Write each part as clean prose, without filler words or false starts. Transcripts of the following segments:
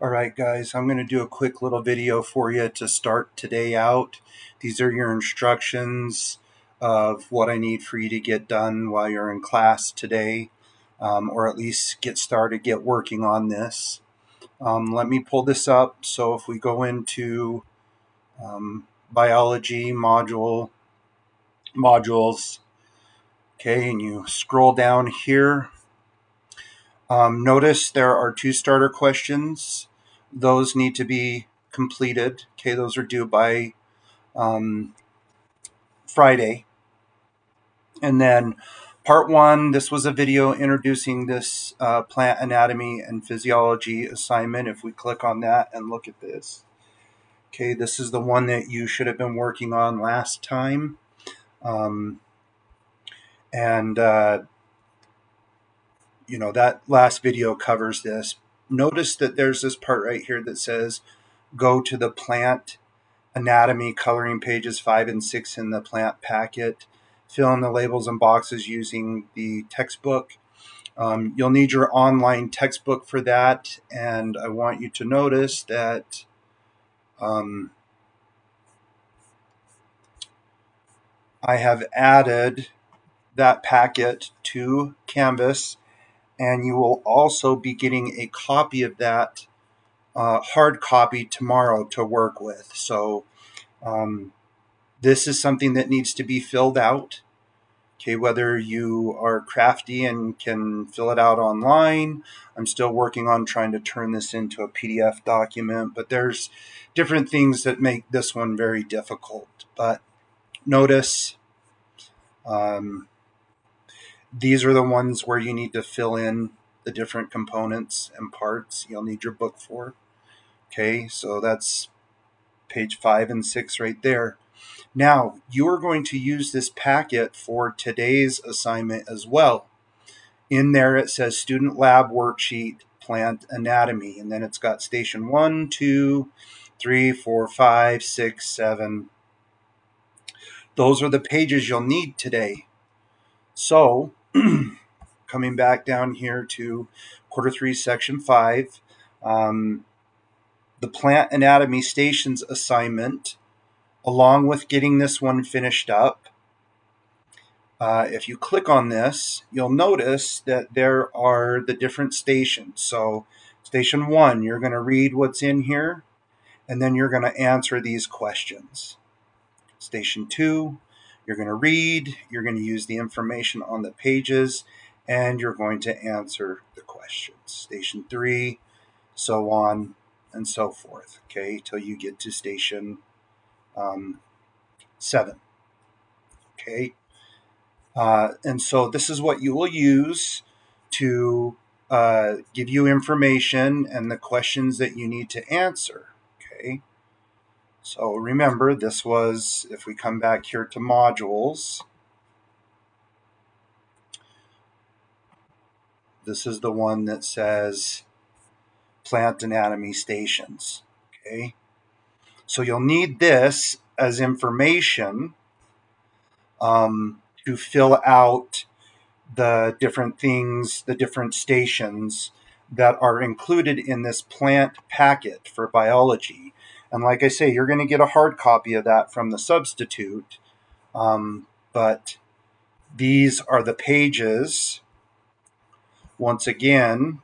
All right, guys, I'm going to do a quick little video for you to start today out. These are your instructions of what I need for you to get done while you're in class today, or at least get started, get working on this. Let me pull this up. So if we go into biology modules, okay, and you scroll down here, notice there are 2 starter questions. Those need to be completed. Okay, those are due by Friday. And then part 1, this was a video introducing this plant anatomy and physiology assignment. If we click on that and look at this, okay, this is the one that you should have been working on last time. That last video covers this. Notice that there's this part right here that says go to the plant anatomy coloring pages 5 and 6 in the plant packet. Fill in the labels and boxes using the textbook. You'll need your online textbook for that, and I want you to notice that I have added that packet to Canvas, and you will also be getting a copy of that hard copy tomorrow to work with. So this is something that needs to be filled out. Okay, whether you are crafty and can fill it out online, I'm still working on trying to turn this into a PDF document, but there's different things that make this one very difficult. But notice these are the ones where you need to fill in the different components and parts you'll need your book for. Okay, so that's page 5 and 6 right there. Now, you are going to use this packet for today's assignment as well. In there, it says Student Lab Worksheet, Plant Anatomy, and then it's got station 1, 2, 3, 4, 5, 6, 7. Those are the pages you'll need today. So, coming back down here to quarter 3, section 5, the Plant Anatomy Stations assignment, along with getting this one finished up. If you click on this, you'll notice that there are the different stations. So station 1, you're going to read what's in here, and then you're going to answer these questions. Station 2, you're going to read, you're going to use the information on the pages, and you're going to answer the questions. Station 3, so on and so forth, okay, till you get to station 7. Okay. And so this is what you will use to give you information and the questions that you need to answer. Okay. So remember, this was, if we come back here to modules, this is the one that says plant anatomy stations. Okay. So you'll need this as information to fill out the different things, the different stations that are included in this plant packet for biology. And like I say, you're going to get a hard copy of that from the substitute. But these are the pages. Once again,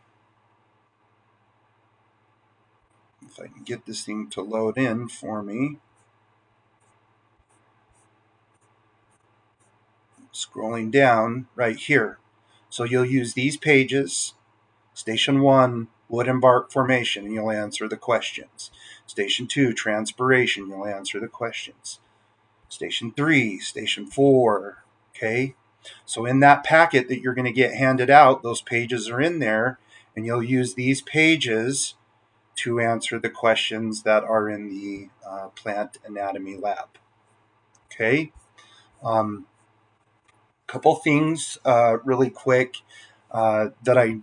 if I can get this thing to load in for me. Scrolling down right here. So you'll use these pages. Station 1, wood and bark formation, and you'll answer the questions. Station 2, transpiration, you'll answer the questions. Station 3, station 4, okay? So in that packet that you're going to get handed out, those pages are in there, and you'll use these pages to answer the questions that are in the plant anatomy lab. Okay? Couple things really quick that I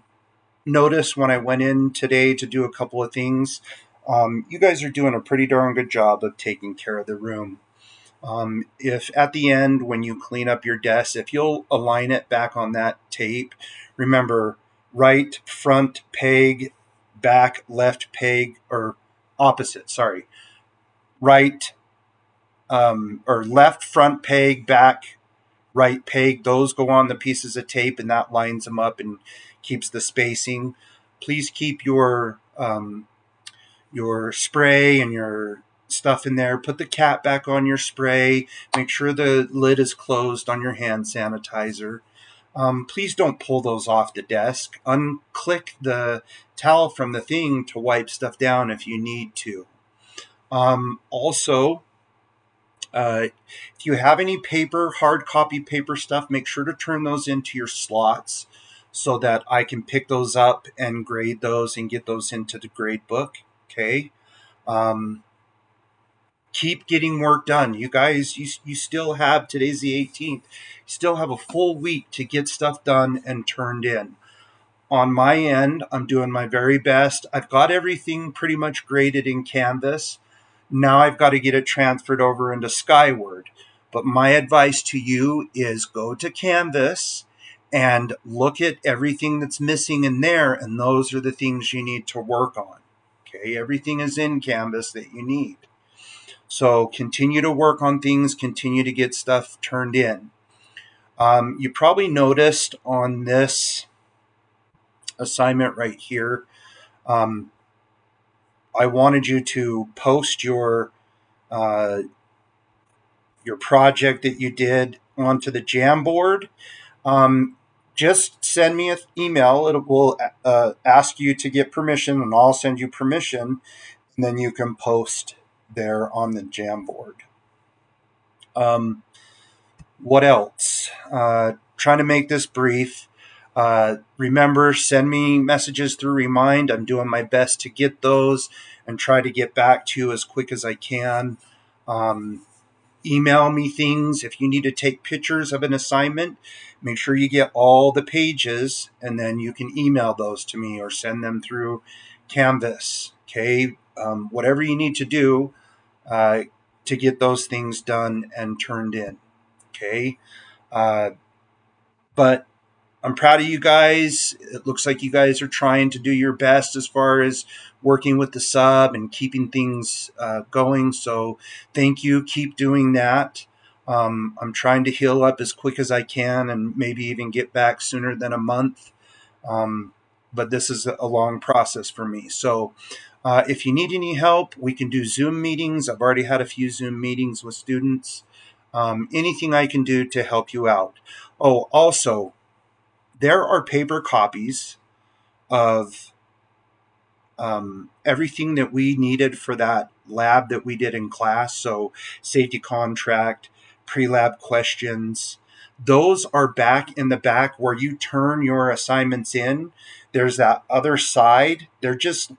noticed when I went in today to do a couple of things. You guys are doing a pretty darn good job of taking care of the room. If at the end, when you clean up your desk, if you'll align it back on that tape, remember, right front peg back left peg, or opposite, sorry, right or left front peg, back right peg. Those go on the pieces of tape, and that lines them up and keeps the spacing. Please keep your spray and your stuff in there. Put the cap back on your spray. Make sure the lid is closed on your hand sanitizer. Please don't pull those off the desk. Unclick the towel from the thing to wipe stuff down if you need to. Also, if you have any paper, hard copy paper stuff, make sure to turn those into your slots so that I can pick those up and grade those and get those into the grade book. Okay. Keep getting work done. You guys, you still have, today's the 18th, you still have a full week to get stuff done and turned in. On my end, I'm doing my very best. I've got everything pretty much graded in Canvas. Now I've got to get it transferred over into Skyward. But my advice to you is go to Canvas and look at everything that's missing in there, and those are the things you need to work on. Okay, everything is in Canvas that you need. So continue to work on things, continue to get stuff turned in. You probably noticed on this assignment right here, I wanted you to post your project that you did onto the Jamboard. Just send me an email. It will ask you to get permission, and I'll send you permission, and then you can post there on the Jamboard. What else? Trying to make this brief. Remember, send me messages through Remind. I'm doing my best to get those and try to get back to you as quick as I can. Email me things. If you need to take pictures of an assignment, make sure you get all the pages, and then you can email those to me or send them through Canvas. Okay, whatever you need to do to get those things done and turned in. Okay, but I'm proud of you guys. It looks like you guys are trying to do your best as far as working with the sub and keeping things going. So thank you. Keep doing that. I'm trying to heal up as quick as I can and maybe even get back sooner than a month. But this is a long process for me. So if you need any help, we can do Zoom meetings. I've already had a few Zoom meetings with students. Anything I can do to help you out. Oh, also, there are paper copies of everything that we needed for that lab that we did in class. So safety contract, pre-lab questions, those are back in the back where you turn your assignments in. There's that other side. They're just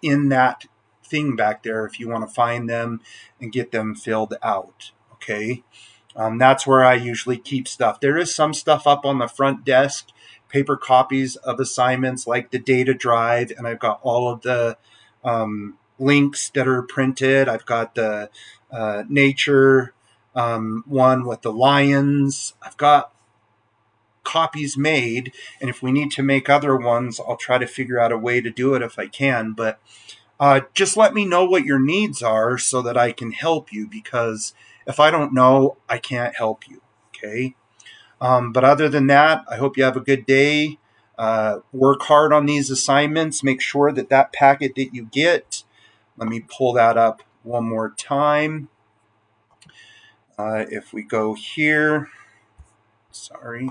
in that thing back there if you want to find them and get them filled out. Okay. That's where I usually keep stuff. There is some stuff up on the front desk, paper copies of assignments like the data drive, and I've got all of the links that are printed. I've got the nature one with the lions. I've got copies made, and if we need to make other ones, I'll try to figure out a way to do it if I can. But just let me know what your needs are so that I can help you, because if I don't know, I can't help you. Okay. But other than that, I hope you have a good day. Work hard on these assignments. Make sure that packet that you get, let me pull that up one more time. If we go here, sorry,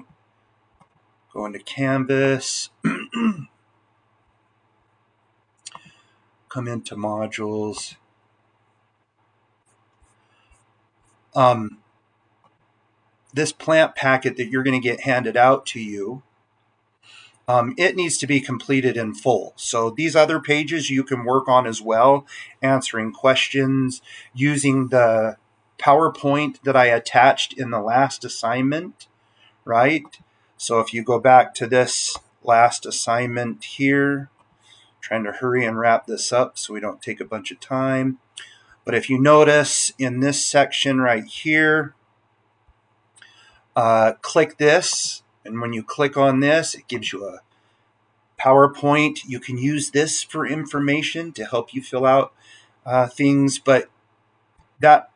go into Canvas, come into modules. This plant packet that you're going to get handed out to you, it needs to be completed in full. So these other pages you can work on as well, answering questions, using the PowerPoint that I attached in the last assignment, right? So if you go back to this last assignment here, trying to hurry and wrap this up so we don't take a bunch of time. But if you notice in this section right here, click this, and when you click on this, it gives you a PowerPoint, you can use this for information to help you fill out things, but that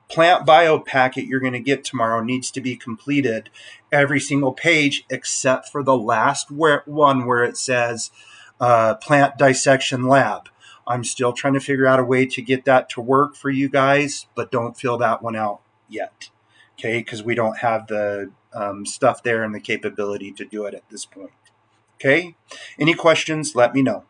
plant bio packet you're going to get tomorrow needs to be completed, every single page except for the last one where it says plant dissection lab. I'm still trying to figure out a way to get that to work for you guys, but don't fill that one out yet, okay? Because we don't have the stuff there and the capability to do it at this point, okay? Any questions, let me know.